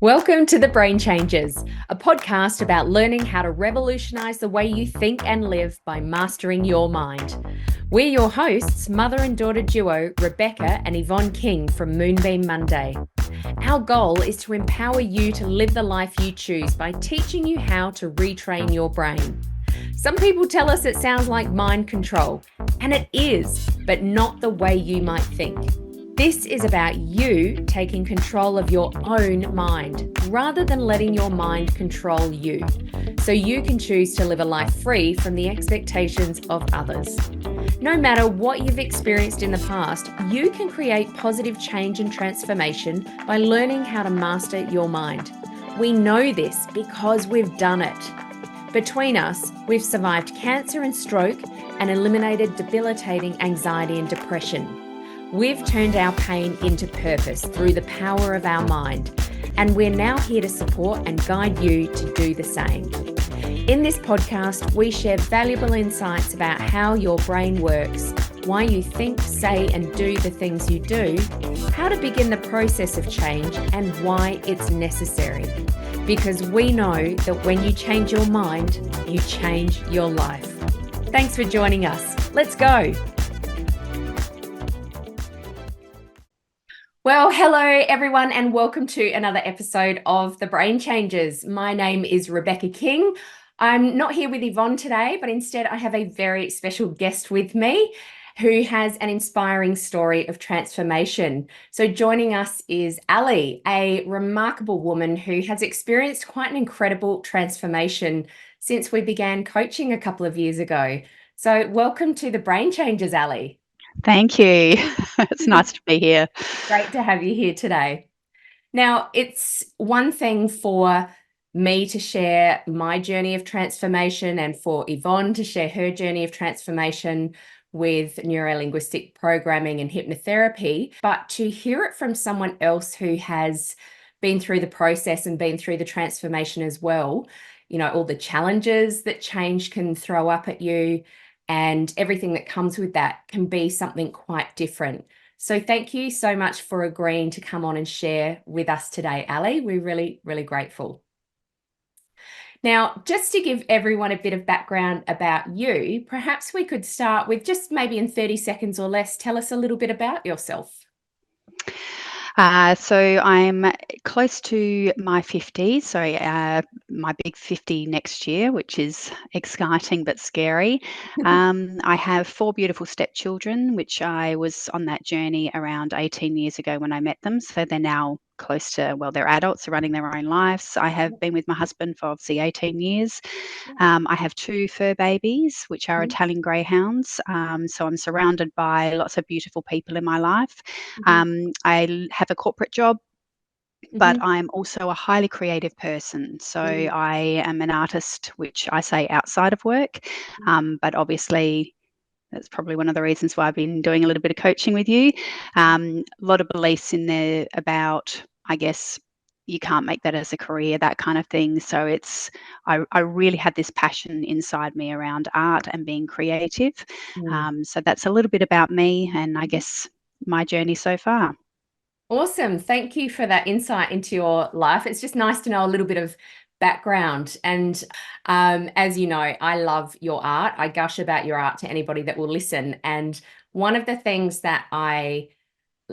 Welcome to The Brain Changers, a podcast about learning how to revolutionize the way you think and live by mastering your mind. We're your hosts, mother and daughter duo Rebecca and Yvonne King from Moonbeam Monday. Our goal is to empower you to live the life you choose by teaching you how to retrain your brain. Some people tell us it sounds like mind control, and it is, but not the way you might think. This is about you taking control of your own mind rather than letting your mind control you, so you can choose to live a life free from the expectations of others. No matter what you've experienced in the past, you can create positive change and transformation by learning how to master your mind. We know this because we've done it. Between us, we've survived cancer and stroke and eliminated debilitating anxiety and depression. We've turned our pain into purpose through the power of our mind, and we're now here to support and guide you to do the same. In this podcast, we share valuable insights about how your brain works, why you think, say, and do the things you do, how to begin the process of change, and why it's necessary. Because we know that when you change your mind, you change your life. Thanks for joining us. Let's go. Well, hello everyone, and welcome to another episode of The Brain Changers. My name is Rebecca King. I'm not here with Yvonne today, but instead I have a very special guest with me who has an inspiring story of transformation. So joining us is Alli, a remarkable woman who has experienced quite an incredible transformation since we began coaching a couple of years ago. So welcome to The Brain Changers, Alli. Thank you. It's nice to be here. Great to have you here today. Now, it's one thing for me to share my journey of transformation and for Yvonne to share her journey of transformation with neuro-linguistic programming and hypnotherapy, but to hear it from someone else who has been through the process and been through the transformation as well, all the challenges that change can throw up at you and everything that comes with that can be something quite different. So thank you so much for agreeing to come on and share with us today, Alli. We're really, really grateful. Now, just to give everyone a bit of background about you, perhaps we could start with just maybe in 30 seconds or less, tell us a little bit about yourself. So I'm close to my 50s, so my big 50 next year, which is exciting but scary. I have 4 beautiful stepchildren, which I was on that journey around 18 years ago when I met them. So they're now close to, they're adults, they're running their own lives. I have been with my husband for obviously 18 years. I have 2 fur babies, which are Italian greyhounds. So I'm surrounded by lots of beautiful people in my life. I have a corporate job, but I'm also a highly creative person. So I am an artist, which I say outside of work, but obviously that's probably one of the reasons why I've been doing a little bit of coaching with you. A lot of beliefs in there about, I guess, you can't make that as a career, that kind of thing. So I really had this passion inside me around art and being creative. So that's a little bit about me and I guess my journey so far. Awesome. Thank you for that insight into your life. It's just nice to know a little bit of background. And as you know, I love your art. I gush about your art to anybody that will listen. And one of the things that I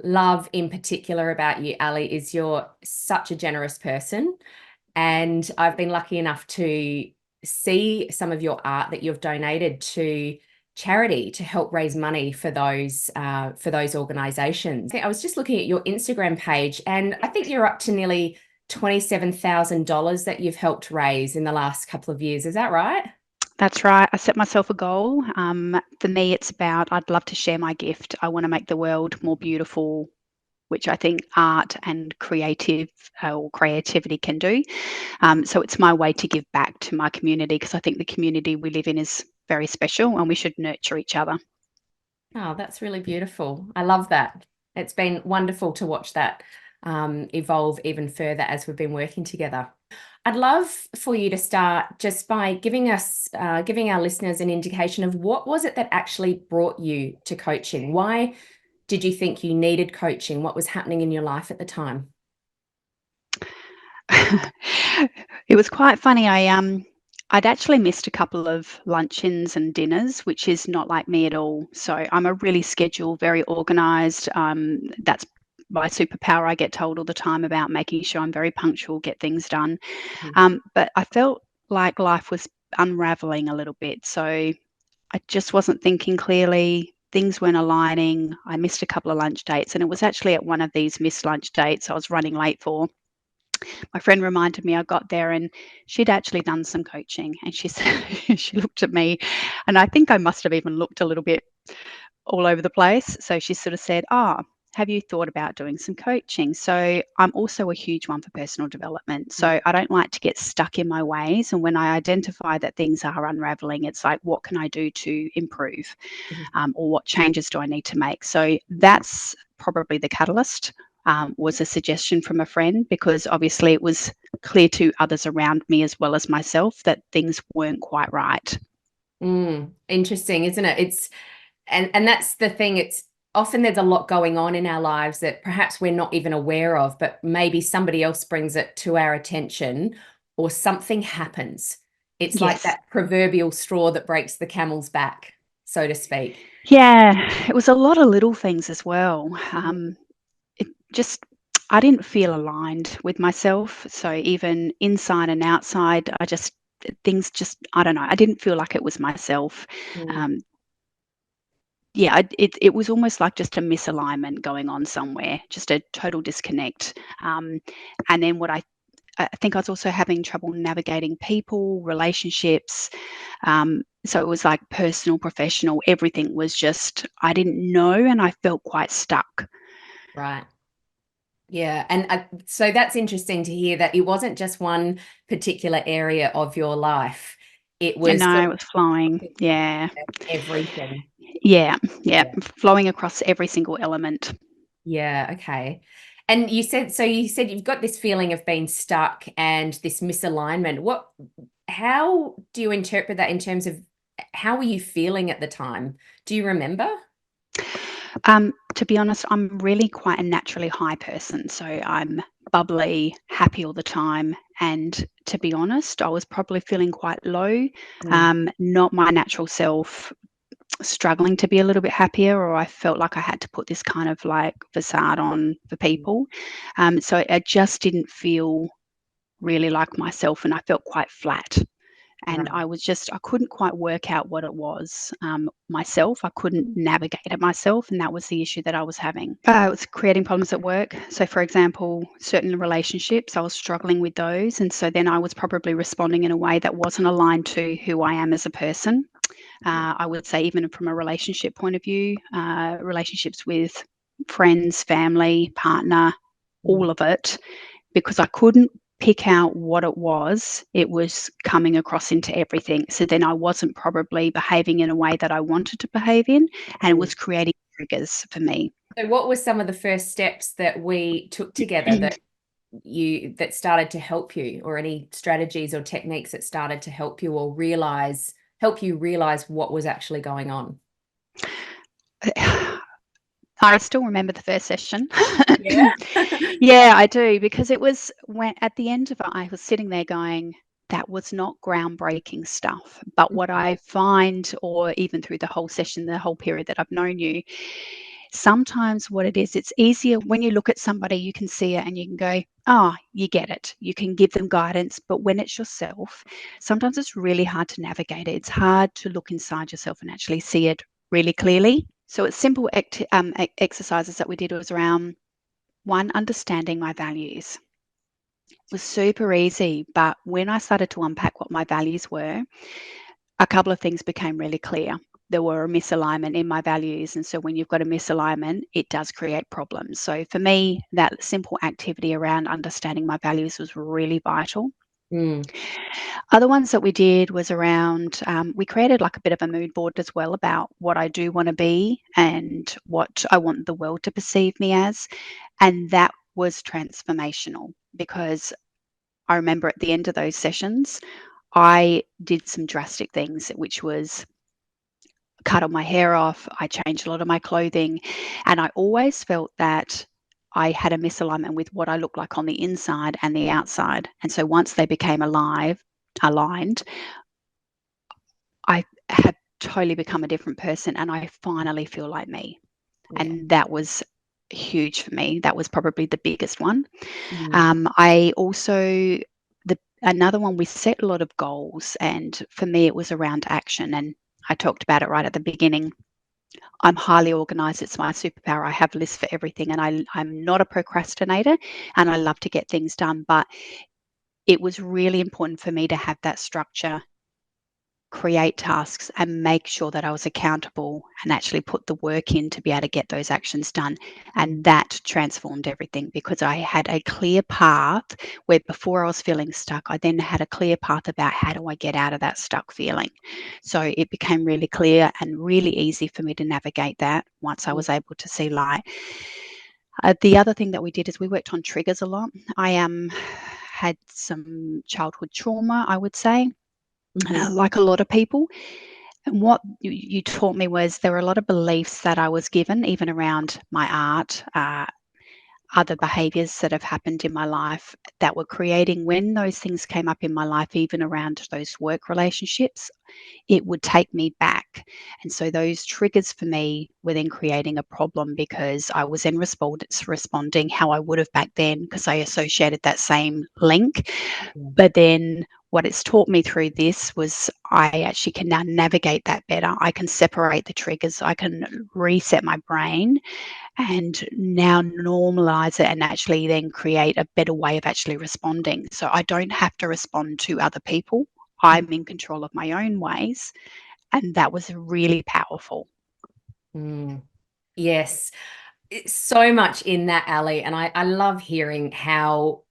love in particular about you, Alli, is you're such a generous person. And I've been lucky enough to see some of your art that you've donated to charity to help raise money for those organizations. I was just looking at your Instagram page, and I think you're up to nearly $27,000 that you've helped raise in the last couple of years. Is that right? That's right. I set myself a goal. For me, it's about I'd love to share my gift. I want to make the world more beautiful, which I think art and creativity can do. So it's my way to give back to my community because I think the community we live in is very special and we should nurture each other. Oh, that's really beautiful. I love that. It's been wonderful to watch that evolve even further as we've been working together. I'd love for you to start just by giving our listeners an indication of what was it that actually brought you to coaching? Why did you think you needed coaching? What was happening in your life at the time? It was quite funny. I'd actually missed a couple of luncheons and dinners, which is not like me at all. So I'm a really scheduled, very organised. That's my superpower. I get told all the time about making sure I'm very punctual, get things done. Mhm. But I felt like life was unraveling a little bit. So I just wasn't thinking clearly. Things weren't aligning. I missed a couple of lunch dates, and it was actually at one of these missed lunch dates I was running late for. My friend reminded me. I got there and she'd actually done some coaching, and she said, she looked at me, and I think I must have even looked a little bit all over the place. So she sort of said, "Ah, have you thought about doing some coaching?" So I'm also a huge one for personal development. So I don't like to get stuck in my ways. And when I identify that things are unraveling, it's like, what can I do to improve? Mhm. Or what changes do I need to make? So that's probably the catalyst. Was a suggestion from a friend, because obviously it was clear to others around me as well as myself that things weren't quite right. Interesting, isn't it? And that's the thing. It's often there's a lot going on in our lives that perhaps we're not even aware of, but maybe somebody else brings it to our attention or something happens. It's like Yes. that proverbial straw that breaks the camel's back, so to speak. Yeah, it was a lot of little things as well. Mhm. It just, I didn't feel aligned with myself. So even inside and outside, things just, I don't know, I didn't feel like it was myself. Mm. Um, yeah, it was almost like just a misalignment going on somewhere, just a total disconnect. And then I think I was also having trouble navigating people, relationships. So it was like personal, professional, everything was just, I didn't know, and I felt quite stuck. Right. Yeah. And so that's interesting to hear that it wasn't just one particular area of your life. It And was no, sort it was flowing. of Yeah. everything. Yeah. Yeah. Yeah. Flowing across every single element. Yeah, okay. And you said you've got this feeling of being stuck and this misalignment. How do you interpret that in terms of how were you feeling at the time? Do you remember? To be honest, I'm really quite a naturally high person. So I'm bubbly, happy all the time. And to be honest, I was probably feeling quite low, Mm, not my natural self, struggling to be a little bit happier, or I felt like I had to put this kind of like facade on for mm, people. So I just didn't feel really like myself, and I felt quite flat. And right. I couldn't quite work out what it was myself. I couldn't navigate it myself, and that was the issue that I was having. It was creating problems at work. So, for example, certain relationships, I was struggling with those. And so then I was probably responding in a way that wasn't aligned to who I am as a person. I would say, even from a relationship point of view, relationships with friends, family, partner, Mm, all of it, because I couldn't pick out what it was coming across into everything. So then I wasn't probably behaving in a way that I wanted to behave in, and it mm. was creating triggers for me. So what were some of the first steps that we took together that started to help you, or any strategies or techniques that started to help you or help you realize what was actually going on? I still remember the first session. Yeah. Yeah, I do, because it was when at the end of it, I was sitting there going, that was not groundbreaking stuff. But what I find, or even through the whole session, the whole period that I've known you, sometimes what it is, it's easier when you look at somebody, you can see it and you can go, oh, you get it. You can give them guidance. But when it's yourself, sometimes it's really hard to navigate it. It's hard to look inside yourself and actually see it really clearly. So it's simple exercises that we did was around one, understanding my values. It was super easy, but when I started to unpack what my values were, a couple of things became really clear. There were a misalignment in my values. And so when you've got a misalignment, it does create problems. So for me, that simple activity around understanding my values was really vital. Mm, Other ones that we did was around, we created like a bit of a mood board as well about what I do want to be and what I want the world to perceive me as. And that was transformational, because I remember at the end of those sessions, I did some drastic things, which was cut all my hair off. I changed a lot of my clothing. And I always felt that I had a misalignment with what I looked like on the inside and the outside. And so once they became aligned, I have totally become a different person, and I finally feel like me. Yeah. And that was huge for me. That was probably the biggest one. Mm. I also, another one, we set a lot of goals, and for me, it was around action. And I talked about it right at the beginning. I'm highly organized. It's my superpower. I have lists for everything, and I'm not a procrastinator, and I love to get things done. But it was really important for me to have that structure, create tasks, and make sure that I was accountable and actually put the work in to be able to get those actions done. Mm. And that transformed everything, because I had a clear path where before I was feeling stuck, I then had a clear path about how do I get out of that stuck feeling. So it became really clear and really easy for me to navigate that once I was able to see light. The other thing that we did is we worked on triggers a lot. I had some childhood trauma, I would say, Mhm. like a lot of people. And what you taught me was there were a lot of beliefs that I was given, even around my art, other behaviors that have happened in my life that were creating, when those things came up in my life, even around those work relationships, it would take me back. And so those triggers for me were then creating a problem, because I was then responding how I would have back then, because I associated that same link. Yeah. But then what it's taught me through this was I actually can now navigate that better. I can separate the triggers. I can reset my brain and now normalize it, and actually then create a better way of actually responding. So I don't have to respond to other people. I'm in control of my own ways. And that was really powerful. Mm. Yes. It's so much in that, Alli, and I love hearing how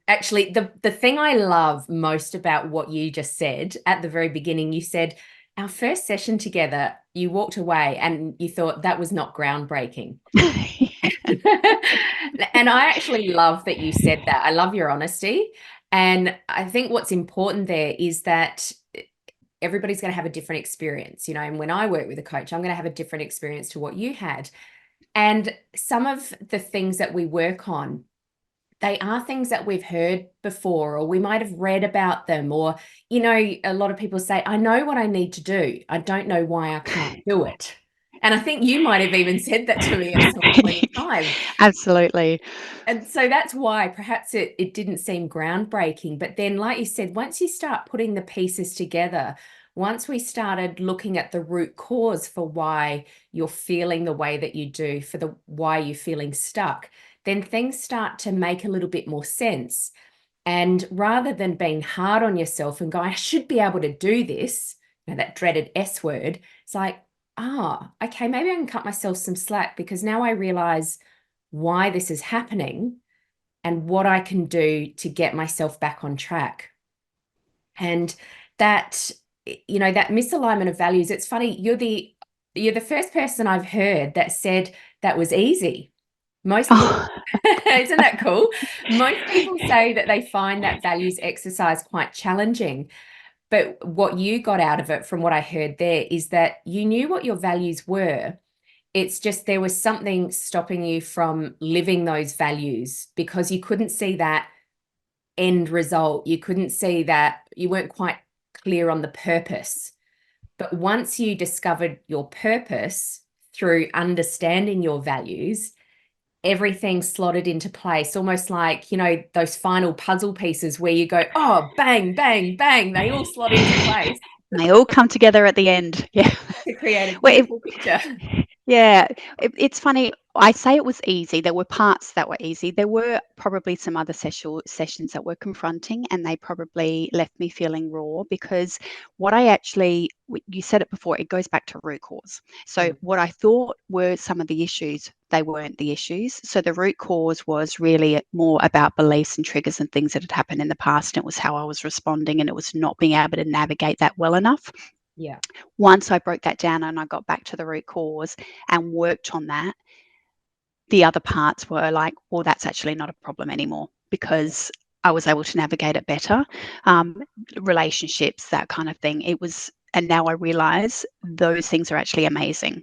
actually the thing I love most about what you just said at the very beginning, you said our first session together, you walked away and you thought that was not groundbreaking. And I actually love that you said that. I love your honesty. And I think what's important there is that everybody's going to have a different experience, you know, and when I work with a coach, I'm going to have a different experience to what you had. And some of the things that we work on, they are things that we've heard before, or we might have read about them, or, you know, a lot of people say, I know what I need to do. I don't know why I can't do it. And I think you might have even said that to me at some point in time. Absolutely. And so that's why perhaps it didn't seem groundbreaking. But then, like you said, once you start putting the pieces together, once we started looking at the root cause for why you're feeling the way that you do, for the why you're feeling stuck, then things start to make a little bit more sense. And rather than being hard on yourself and going, I should be able to do this, you know, that dreaded S word, it's like, okay, maybe I can cut myself some slack, because now I realize why this is happening and what I can do to get myself back on track. And that, you know, that misalignment of values, it's funny, you're the first person I've heard that said that was easy. Most people, Oh, isn't that cool? Most people say that they find that values exercise quite challenging. But what you got out of it, from what I heard there, is that you knew what your values were. It's just there was something stopping you from living those values because you couldn't see that end result. You couldn't see that, you weren't quite clear on the purpose. But once you discovered your purpose through understanding your values, everything slotted into place, almost like, you know, those final puzzle pieces where you go, oh, bang, bang, bang, they all slot into place they all come together at the end. Yeah. to create a Well, beautiful picture. yeah, it's funny. I say it was easy. There were parts that were easy. There were probably some other sessions that were confronting, and they probably left me feeling raw, because what I actually, you said it before, it goes back to root cause. So Mm. what I thought were some of the issues, they weren't the issues. So the root cause was really more about beliefs and triggers and things that had happened in the past. And it was how I was responding, and it was not being able to navigate that well enough. Yeah. Once I broke that down and I got back to the root cause and worked on that, the other parts were like, well, that's actually not a problem anymore, because I was able to navigate it better. Relationships, that kind of thing. It was, and now I realize those things are actually amazing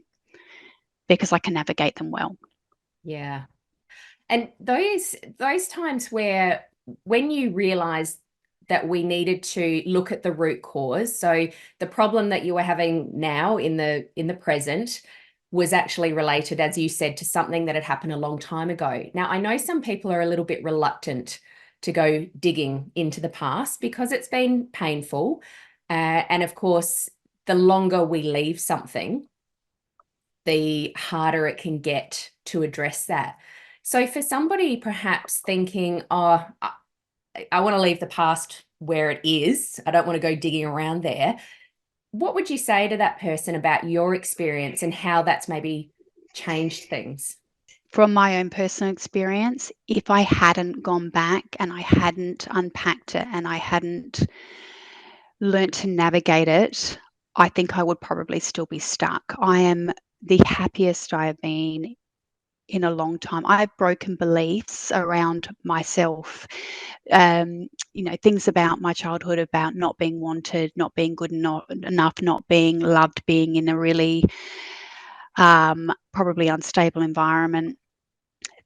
because I can navigate them well. Yeah. And those times where when you realize that we needed to look at the root cause, so the problem that you were having now in the present was actually related, as you said, to something that had happened a long time ago. Now, I know some people are a little bit reluctant to go digging into the past because it's been painful. And of course, the longer we leave something, the harder it can get to address that. So for somebody perhaps thinking, oh, I want to leave the past where it is, I don't want to go digging around there, what would you say to that person about your experience and how that's maybe changed things? From my own personal experience, if I hadn't gone back and I hadn't unpacked it and I hadn't learnt to navigate it, I think I would probably still be stuck. I am the happiest I have been in a long time. I've broken beliefs around myself. Things about my childhood, about not being wanted, not being good enough, not being loved, being in a really probably unstable environment.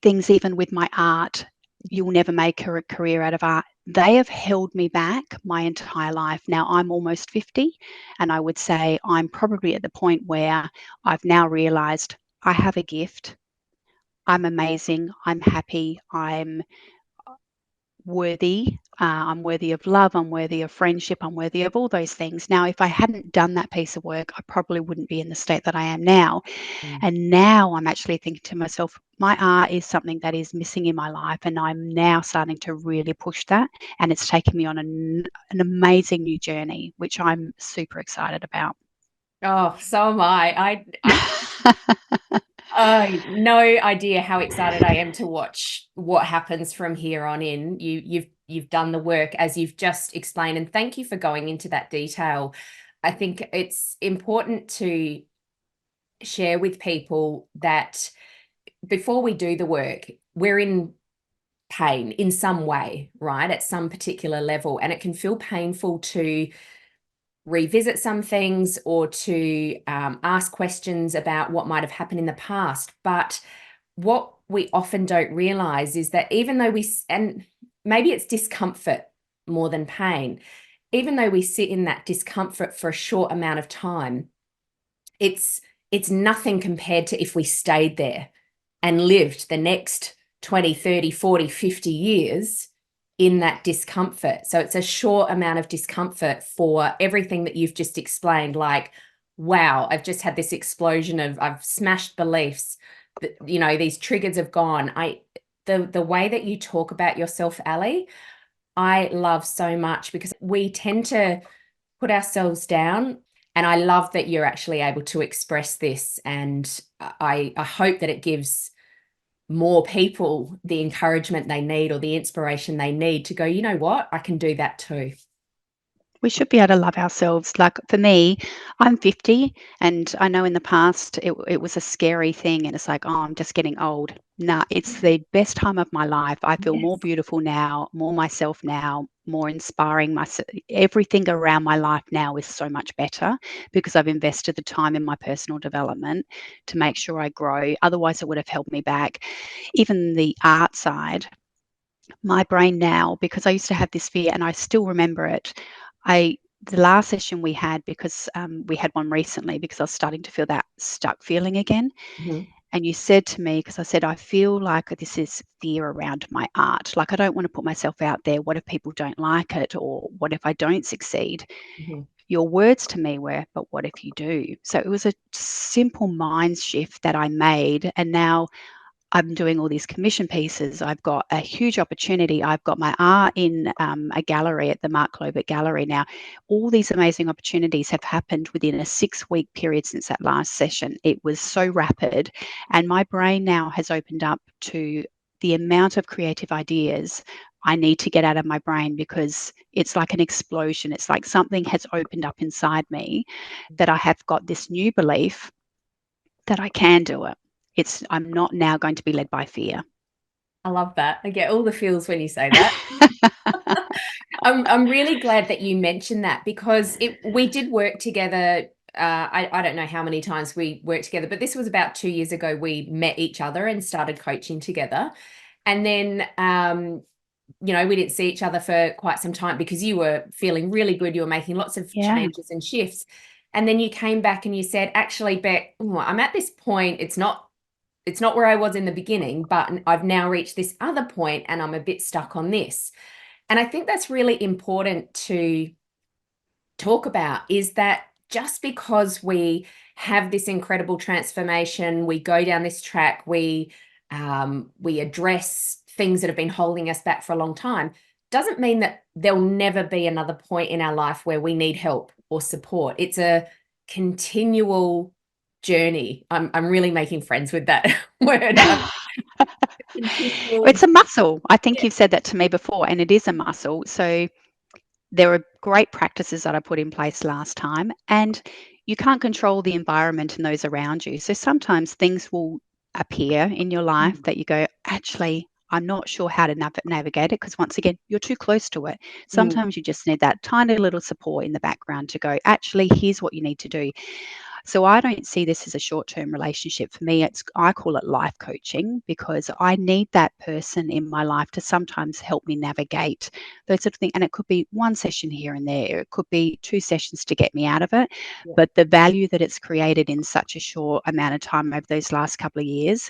Things even with my art, you'll never make a career out of art. They have held me back my entire life. Now I'm almost 50, and I would say I'm probably at the point where I've now realized I have a gift. I'm amazing. I'm happy. I'm worthy. I'm worthy of love. I'm worthy of friendship. I'm worthy of all those things. Now, if I hadn't done that piece of work, I probably wouldn't be in the state that I am now. Mm. And now I'm actually thinking to myself, my art is something that is missing in my life. And I'm now starting to really push that. And it's taken me on an amazing new journey, which I'm super excited about. Oh, so am I no idea how excited I am to watch what happens from here on in. You've done the work as you've just explained, and thank you for going into that detail. I think it's important to share with people that before we do the work, we're in pain in some way, right? At some particular level. And it can feel painful to revisit some things or to ask questions about what might have happened in the past. But what we often don't realize is that even though and maybe it's discomfort more than pain, even though we sit in that discomfort for a short amount of time, it's nothing compared to if we stayed there and lived the next 20, 30, 40, 50 years in that discomfort. So it's a short amount of discomfort for everything that you've just explained, like, wow, I've just had this explosion of, I've smashed beliefs, these triggers have gone. The way that you talk about yourself, Alli, I love so much because we tend to put ourselves down. And I love that you're actually able to express this. And I hope that it gives more people the encouragement they need or the inspiration they need to go, you know what, I can do that too. We should be able to love ourselves. Like for me, I'm 50, and I know in the past it was a scary thing, and it's like, oh, I'm just getting old. Nah, it's the best time of my life. I feel more Yes. beautiful now, more myself now, more inspiring. Everything around my life now is so much better because I've invested the time in my personal development to make sure I grow. Otherwise, it would have held me back. Even the art side, my brain now, because I used to have this fear and I still remember it. The last session we had, because we had one recently, because I was starting to feel that stuck feeling again. Mm-hmm. And you said to me, because I said, I feel like this is fear around my art. Like, I don't want to put myself out there. What if people don't like it? Or what if I don't succeed? Mm-hmm. Your words to me were, but what if you do? So it was a simple mind shift that I made. And now I'm doing all these commission pieces. I've got a huge opportunity. I've got my art in a gallery at the Mark Lobert Gallery now. All these amazing opportunities have happened within a 6-week period since that last session. It was so rapid. And my brain now has opened up to the amount of creative ideas I need to get out of my brain, because it's like an explosion. It's like something has opened up inside me, that I have got this new belief that I can do it. I'm not now going to be led by fear. I love that. I get all the feels when you say that. I'm really glad that you mentioned that because we did work together. I don't know how many times we worked together, but this was about 2 years ago. We met each other and started coaching together. And then, we didn't see each other for quite some time because you were feeling really good. You were making lots of changes and shifts. And then you came back and you said, actually, Beck, I'm at this point. It's not where I was in the beginning, but I've now reached this other point and I'm a bit stuck on this. And I think that's really important to talk about, is that just because we have this incredible transformation, we go down this track, we address things that have been holding us back for a long time, doesn't mean that there'll never be another point in our life where we need help or support. It's a continual journey. I'm really making friends with that word. It's a muscle. I think you've said that to me before, and it is a muscle. So there are great practices that I put in place last time, and you can't control the environment and those around you. So sometimes things will appear in your life that you go, actually, I'm not sure how to navigate it, because once again, you're too close to it. Sometimes you just need that tiny little support in the background to go, actually, here's what you need to do. So I don't see this as a short-term relationship. For me, I call it life coaching, because I need that person in my life to sometimes help me navigate those sort of things. And it could be one session here and there. It could be 2 sessions to get me out of it. Yeah. But the value that it's created in such a short amount of time over those last couple of years,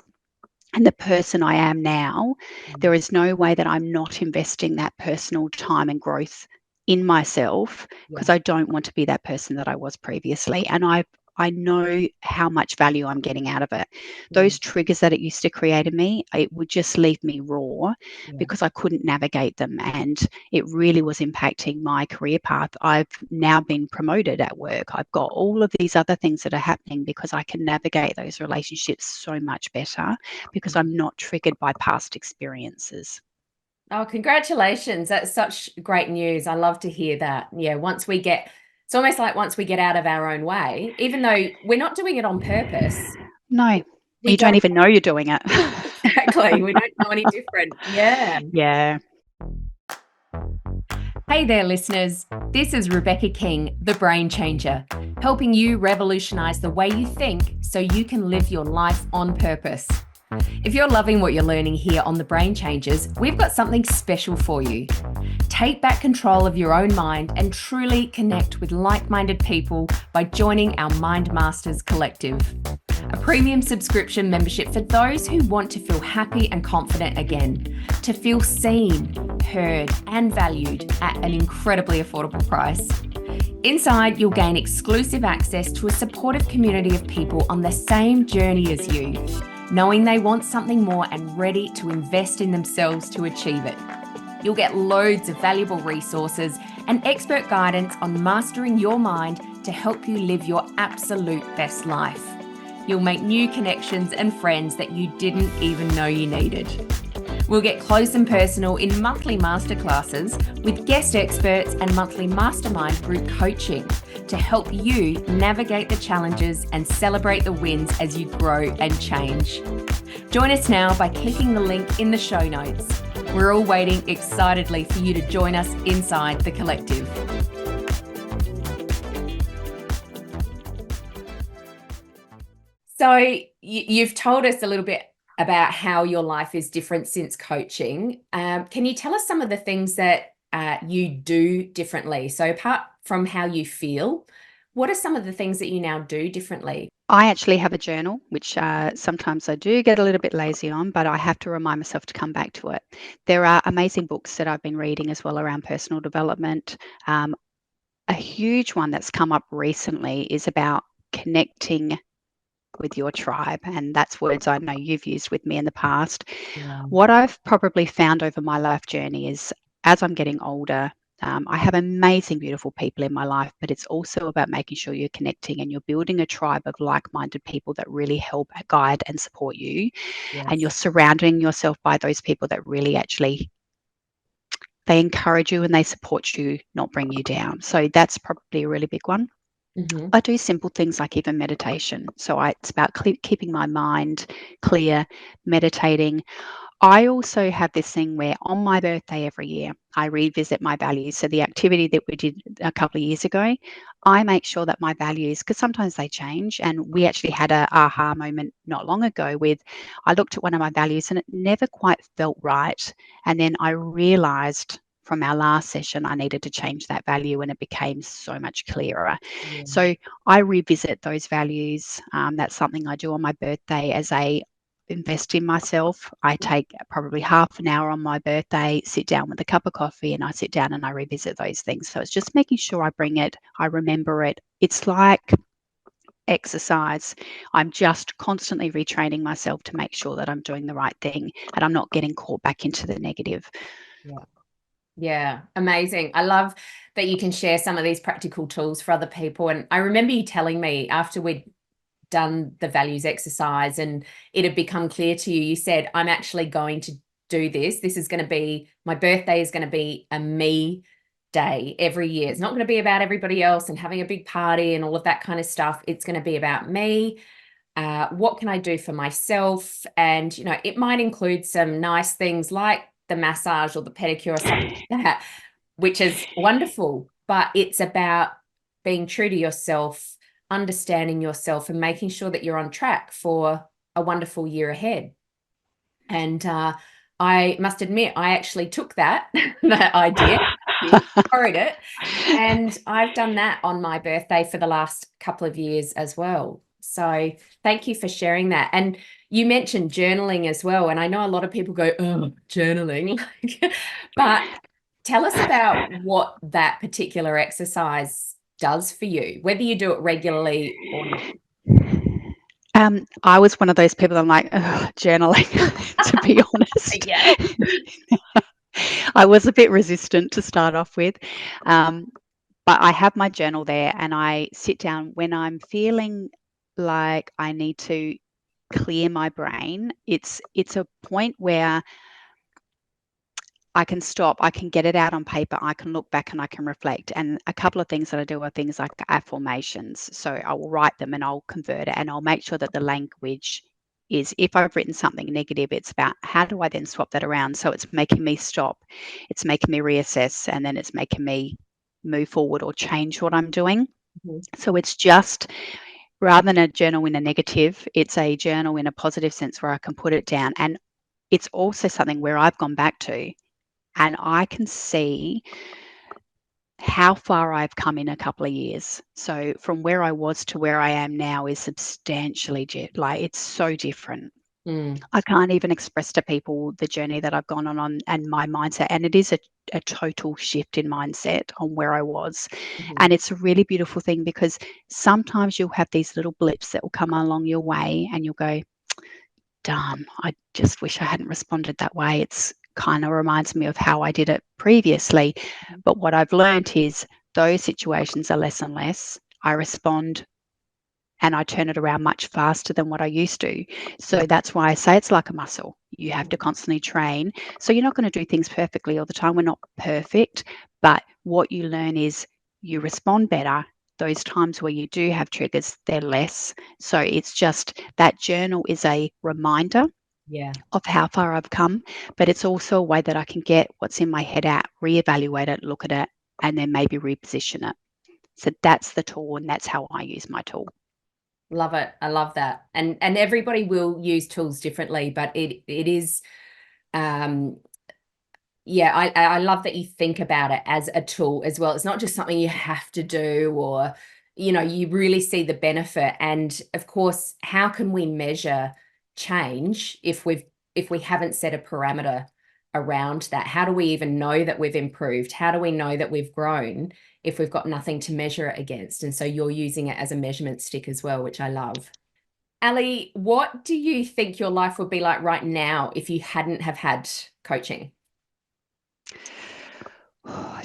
and the person I am now, there is no way that I'm not investing that personal time and growth in myself, because I don't want to be that person that I was previously. And I know how much value I'm getting out of it. Those triggers that it used to create in me, it would just leave me raw because I couldn't navigate them. And it really was impacting my career path. I've now been promoted at work. I've got all of these other things that are happening because I can navigate those relationships so much better, because I'm not triggered by past experiences. Oh, congratulations. That's such great news. I love to hear that. Yeah, it's almost like once we get out of our own way, even though we're not doing it on purpose. No, you don't even know you're doing it. Exactly. We don't know any different. Yeah. Yeah. Hey there, listeners. This is Rebecca King, the Brain Changer, helping you revolutionize the way you think so you can live your life on purpose. If you're loving what you're learning here on The Brain Changers, we've got something special for you. Take back control of your own mind and truly connect with like-minded people by joining our Mind Masters Collective, a premium subscription membership for those who want to feel happy and confident again, to feel seen, heard, and valued at an incredibly affordable price. Inside, you'll gain exclusive access to a supportive community of people on the same journey as you, knowing they want something more and ready to invest in themselves to achieve it. You'll get loads of valuable resources and expert guidance on mastering your mind to help you live your absolute best life. You'll make new connections and friends that you didn't even know you needed. We'll get close and personal in monthly masterclasses with guest experts and monthly mastermind group coaching to help you navigate the challenges and celebrate the wins as you grow and change. Join us now by clicking the link in the show notes. We're all waiting excitedly for you to join us inside the collective. So you've told us a little bit about how your life is different since coaching. Can you tell us some of the things that you do differently? So apart from how you feel, what are some of the things that you now do differently? I actually have a journal, which sometimes I do get a little bit lazy on, but I have to remind myself to come back to it. There are amazing books that I've been reading as well around personal development. A huge one that's come up recently is about connecting with your tribe, and that's words I know you've used with me in the past. What I've probably found over my life journey is, as I'm getting older, I have amazing, beautiful people in my life, but it's also about making sure you're connecting and you're building a tribe of like-minded people that really help guide and support you. And you're surrounding yourself by those people that really actually, they encourage you and they support you, not bring you down. So that's probably a really big one. I do simple things like even meditation. So it's about keeping my mind clear, meditating. I also have this thing where on my birthday every year, I revisit my values. So the activity that we did a couple of years ago, I make sure that my values, because sometimes they change. And we actually had a aha moment not long ago with, I looked at one of my values and it never quite felt right. And then I realized from our last session, I needed to change that value and it became so much clearer. Yeah. So I revisit those values. That's something I do on my birthday as a invest in myself. I take probably half an hour on my birthday, sit down with a cup of coffee, and I sit down and I revisit those things. So it's just making sure I bring it, I remember it. It's like exercise. I'm just constantly retraining myself to make sure that I'm doing the right thing and I'm not getting caught back into the negative. Yeah. Yeah, amazing. I love that you can share some of these practical tools for other people. And I remember you telling me after we'd done the values exercise and it had become clear to you, you said, I'm actually going to do this. This is going to be, my birthday is going to be a me day every year. It's not going to be about everybody else and having a big party and all of that kind of stuff. It's going to be about me. What can I do for myself? And, you know, it might include some nice things like the massage or the pedicure or something like that, which is wonderful. But it's about being true to yourself, understanding yourself, and making sure that you're on track for a wonderful year ahead. And I must admit, I actually took that that idea, borrowed it, and I've done that on my birthday for the last couple of years as well. So thank you for sharing that. And you mentioned journaling as well. And I know a lot of people go, oh, journaling. But tell us about what that particular exercise does for you, whether you do it regularly or not. I was one of those people. I'm like, journaling, to be honest. Yeah. I was a bit resistant to start off with. But I have my journal there and I sit down when I'm feeling like I need to clear my brain. It's a point where I can stop, I can get it out on paper, I can look back and I can reflect. And a couple of things that I do are things like affirmations. So I will write them and I'll convert it and I'll make sure that the language is, if I've written something negative, it's about how do I then swap that around? So it's making me stop, it's making me reassess, and then it's making me move forward or change what I'm doing. Mm-hmm. So it's just, rather than a journal in a negative, it's a journal in a positive sense where I can put it down. And it's also something where I've gone back to and I can see how far I've come in a couple of years. So from where I was to where I am now is substantially like it's so different. Mm. I can't even express to people the journey that I've gone on and my mindset. And it is a total shift in mindset on where I was. Mm-hmm. And it's a really beautiful thing because sometimes you'll have these little blips that will come along your way and you'll go, darn, I just wish I hadn't responded that way. It's kind of reminds me of how I did it previously. But what I've learned is those situations are less and less. I respond and I turn it around much faster than what I used to. So that's why I say it's like a muscle. You have to constantly train. So you're not going to do things perfectly all the time. We're not perfect. But what you learn is you respond better. Those times where you do have triggers, they're less. So it's just that journal is a reminder of how far I've come, but it's also a way that I can get what's in my head out, reevaluate it, look at it, and then maybe reposition it. So that's the tool, and that's how I use my tool. Love it. I love that. And everybody will use tools differently, but it is yeah, I love that you think about it as a tool as well. It's not just something you have to do or, you know, you really see the benefit. And of course, how can we measure change if we haven't set a parameter around that? How do we even know that we've improved? How do we know that we've grown if we've got nothing to measure it against? And so you're using it as a measurement stick as well, which I love. Alli, what do you think your life would be like right now if you hadn't have had coaching?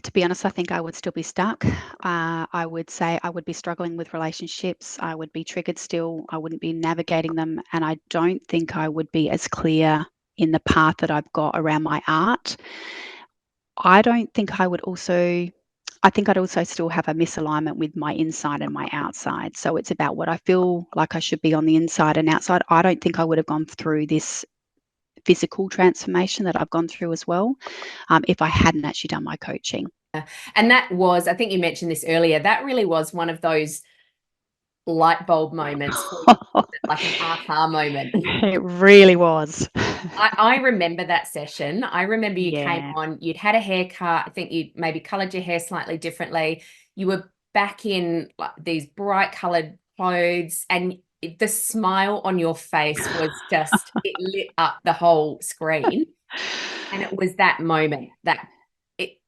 To be honest, I think I would still be stuck. I would say I would be struggling with relationships. I would be triggered still. I wouldn't be navigating them. And I don't think I would be as clear in the path that I've got around my art. I don't think I would also, I think I'd also still have a misalignment with my inside and my outside. So it's about what I feel like I should be on the inside and outside. I don't think I would have gone through this physical transformation that I've gone through as well, if I hadn't actually done my coaching. And that was, I think you mentioned this earlier, that really was one of those light bulb moments, like an aha moment. It really was. I remember that session. I remember you came Yeah. on, you'd had a haircut. I think you'd maybe colored your hair slightly differently. You were back in like these bright colored clothes, and the smile on your face was just, it lit up the whole screen. And it was that moment that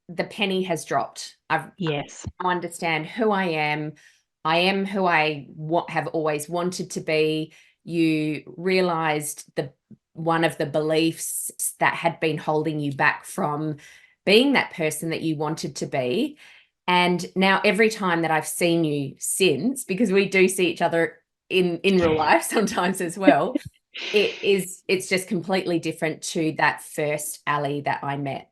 the penny has dropped. Yes. I understand who I am. I am who I have always wanted to be. You realized one of the beliefs that had been holding you back from being that person that you wanted to be. And now every time that I've seen you since, because we do see each other in real life sometimes as well, it's just completely different to that first Alli that I met.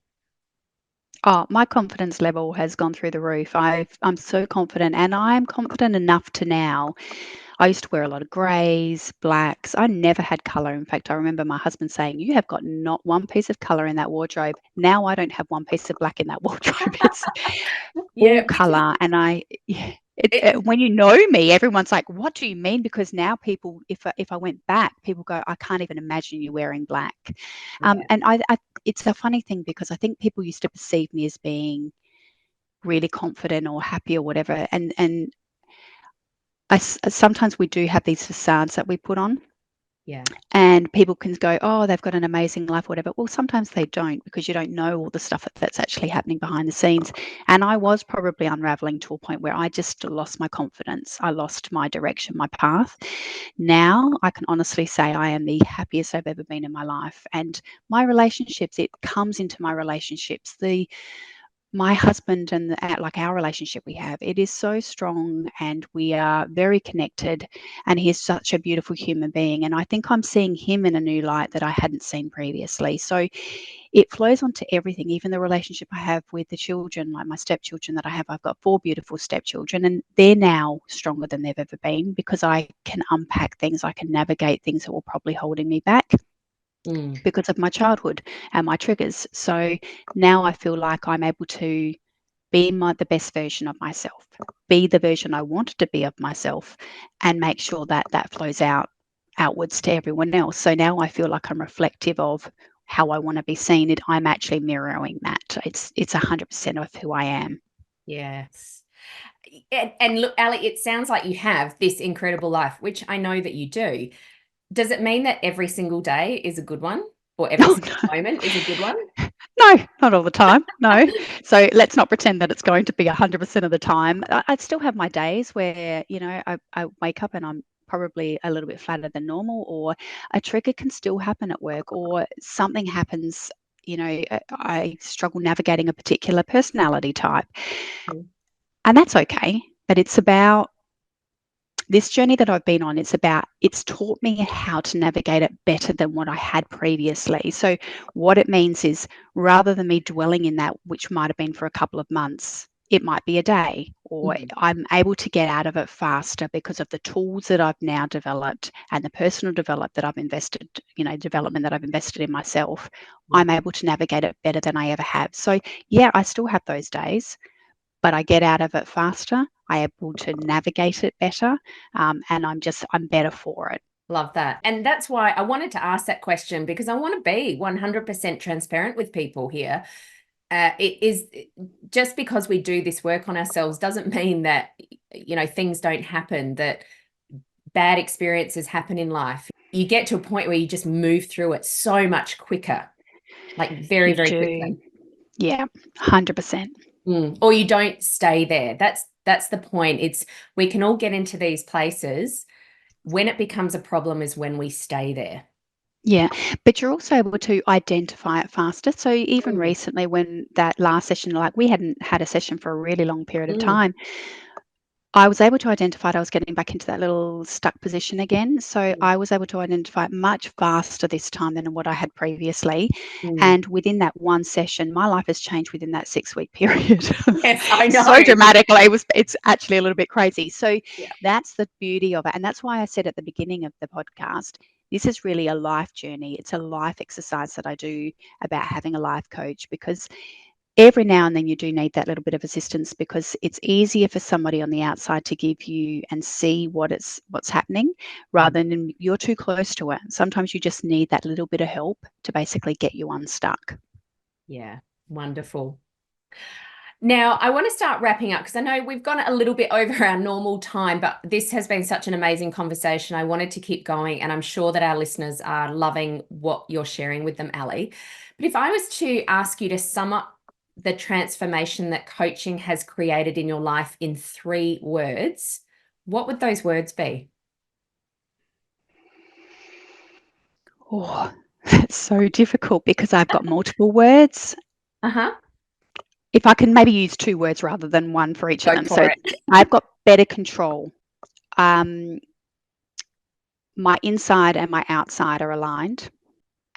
Oh, my confidence level has gone through the roof. I'm so confident, and I'm confident enough to now. I used to wear a lot of greys, blacks. I never had color. In fact, I remember my husband saying, "You have got not one piece of color in that wardrobe." Now I don't have one piece of black in that wardrobe. It's all Yeah, color, and yeah, it, when you know me, everyone's like, "What do you mean?" Because now people, if I went back, people go, "I can't even imagine you wearing black." yeah, And it's a funny thing because I think people used to perceive me as being really confident or happy or whatever, and sometimes we do have these facades that we put on, yeah, and people can go, "Oh, they've got an amazing life," whatever. Well, sometimes they don't, because you don't know all the stuff that's actually happening behind the scenes. And I was probably unraveling to a point where I just lost my confidence. I lost my direction, my path. Now I can honestly say I am the happiest I've ever been in my life. And my relationships, it comes into my relationships. My husband and like our relationship we have, it is so strong, and we are very connected, and he's such a beautiful human being, and I think I'm seeing him in a new light that I hadn't seen previously. So it flows onto everything, even the relationship I have with the children, like my stepchildren that I have. I've got 4 beautiful stepchildren, and they're now stronger than they've ever been, because I can unpack things, I can navigate things that were probably holding me back because of my childhood and my triggers. So now I feel like I'm able to be the best version of myself, be the version I wanted to be of myself, and make sure that that flows outwards to everyone else. So now I feel like I'm reflective of how I want to be seen. I'm actually mirroring that. It's 100% of who I am. yes. And look, Alli, it sounds like you have this incredible life, which I know that you do. Does it mean that every single day is a good one, or every Oh, single moment is a good one? no, not all the time. No. So let's not pretend that it's going to be 100% of the time. I still have my days where, I wake up and I'm probably a little bit flatter than normal, or a trigger can still happen at work, or something happens. I struggle navigating a particular personality type, Mm. and that's okay. But it's about this journey that I've been on, it's taught me how to navigate it better than what I had previously. So what it means is, rather than me dwelling in that, which might have been for a couple of months, it might be a day, or I'm able to get out of it faster because of the tools that I've now developed and the personal development that I've invested in myself. Yeah. I'm able to navigate it better than I ever have. So yeah, I still have those days, but I get out of it faster. I'm able to navigate it better, and I'm better for it. Love that. And that's why I wanted to ask that question, because I want to be 100% transparent with people here. It is just because we do this work on ourselves doesn't mean that, things don't happen, that bad experiences happen in life. You get to a point where you just move through it so much quicker, like very, You very do. quickly. Yeah, 100%. Or you don't stay there. That's the point. We can all get into these places. When it becomes a problem is when we stay there. Yeah, but you're also able to identify it faster. So even Mm, recently, when that last session, like we hadn't had a session for a really long period of mm, time, I was able to identify it. I was getting back into that little stuck position again. So mm, I was able to identify it much faster this time than what I had previously. mm. And within that one session, my life has changed within that 6-week period. Yes, I So know. dramatically. It's actually a little bit crazy. So Yeah. that's the beauty of it. And that's why I said at the beginning of the podcast, this is really a life journey. It's a life exercise that I do about having a life coach, because every now and then you do need that little bit of assistance, because it's easier for somebody on the outside to give you and see what's happening, rather than you're too close to it. Sometimes you just need that little bit of help to basically get you unstuck. Yeah, wonderful. Now, I want to start wrapping up because I know we've gone a little bit over our normal time, but this has been such an amazing conversation. I wanted to keep going, and I'm sure that our listeners are loving what you're sharing with them, Alli. But if I was to ask you to sum up the transformation that coaching has created in your life in 3 words, what would those words be? Oh, it's so difficult because I've got multiple words. Uh-huh. If I can maybe use 2 words rather than one for each of Go them. for So it. I've got better control. My inside and my outside are aligned,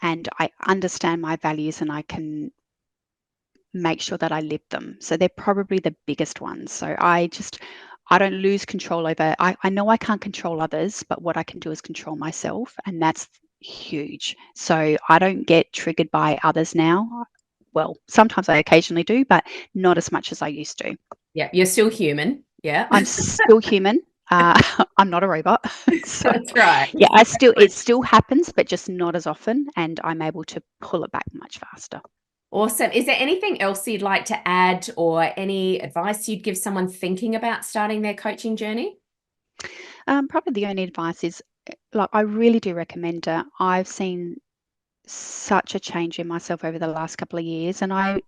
and I understand my values, and I can make sure that I live them. So they're probably the biggest ones. So I don't lose control over, I know I can't control others, but what I can do is control myself. And that's huge. So I don't get triggered by others now. Well, sometimes I occasionally do, but not as much as I used to. Yeah, you're still human. Yeah. I'm still human. I'm not a robot. So That's right. yeah, it still happens, but just not as often. And I'm able to pull it back much faster. Awesome. Is there anything else you'd like to add, or any advice you'd give someone thinking about starting their coaching journey? Probably the only advice is, like, I really do recommend it. I've seen such a change in myself over the last couple of years, and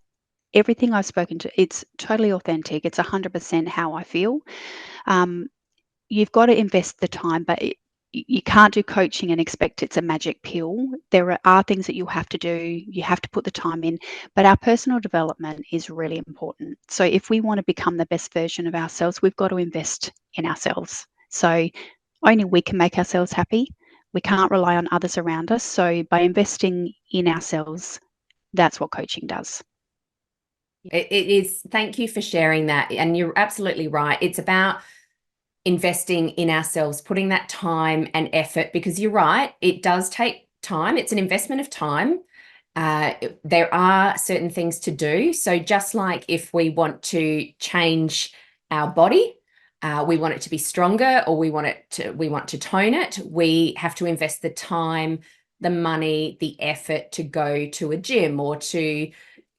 everything I've spoken to, it's totally authentic. It's 100% how I feel. Um, you've got to invest the time, but you can't do coaching and expect it's a magic pill. There are things that you have to do. You have to put the time in, but our personal development is really important. So if we want to become the best version of ourselves, we've got to invest in ourselves. So only we can make ourselves happy. We can't rely on others around us. So by investing in ourselves, that's what coaching does. It is. Thank you for sharing that. And you're absolutely right. It's about investing in ourselves, putting that time and effort, because you're right, it does take time. It's an investment of time. There are certain things to do. So just like if we want to change our body, we want it to be stronger, or we want to tone it, we have to invest the time, the money, the effort to go to a gym, or to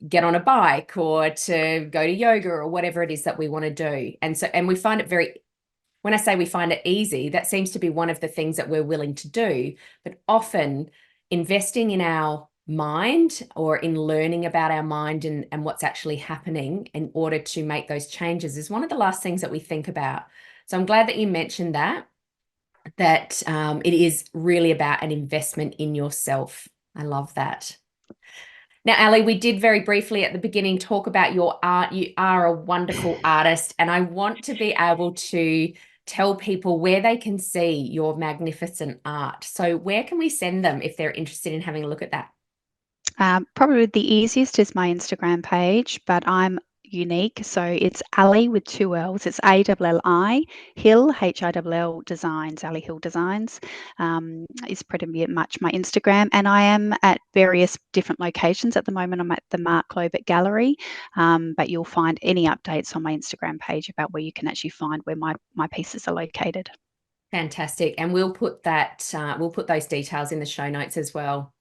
get on a bike, or to go to yoga, or whatever it is that we want to do. And we find it when I say we find it easy, that seems to be one of the things that we're willing to do. But often investing in our mind, or in learning about our mind and what's actually happening in order to make those changes, is one of the last things that we think about. So I'm glad that you mentioned that it is really about an investment in yourself. I love that. Now, Alli, we did very briefly at the beginning talk about your art. You are a wonderful artist, and I want to be able to tell people where they can see your magnificent art. So where can we send them if they're interested in having a look at that? Probably the easiest is my Instagram page, but I'm unique. So it's Alli with 2 L's. It's ALLI Hill, HILL Designs, Alli Hill Designs is pretty much my Instagram. And I am at various different locations. At the moment, I'm at the Mark Lobert Gallery, but you'll find any updates on my Instagram page about where you can actually find where my pieces are located. Fantastic. And we'll put those details in the show notes as well.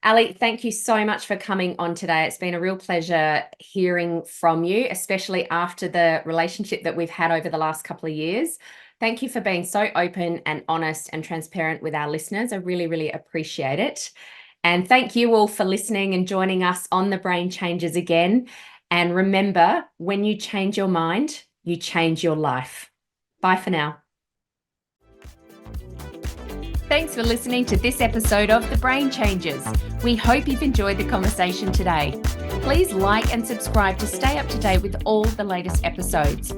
Alli, thank you so much for coming on today. It's been a real pleasure hearing from you, especially after the relationship that we've had over the last couple of years. Thank you for being so open and honest and transparent with our listeners. I really, really appreciate it. And thank you all for listening and joining us on The Brain Changes again. And remember, when you change your mind, you change your life. Bye for now. Thanks for listening to this episode of The Brain Changes. We hope you've enjoyed the conversation today. Please like and subscribe to stay up to date with all the latest episodes.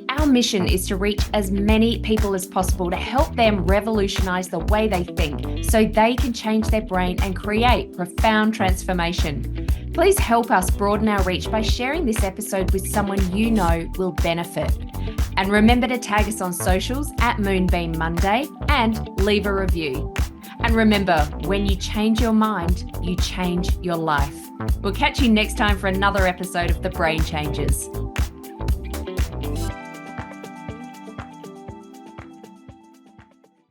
Our mission is to reach as many people as possible to help them revolutionize the way they think so they can change their brain and create profound transformation. Please help us broaden our reach by sharing this episode with someone you know will benefit. And remember to tag us on socials at Moonbeam Monday and leave a review. And remember, when you change your mind, you change your life. We'll catch you next time for another episode of The Brain Changes.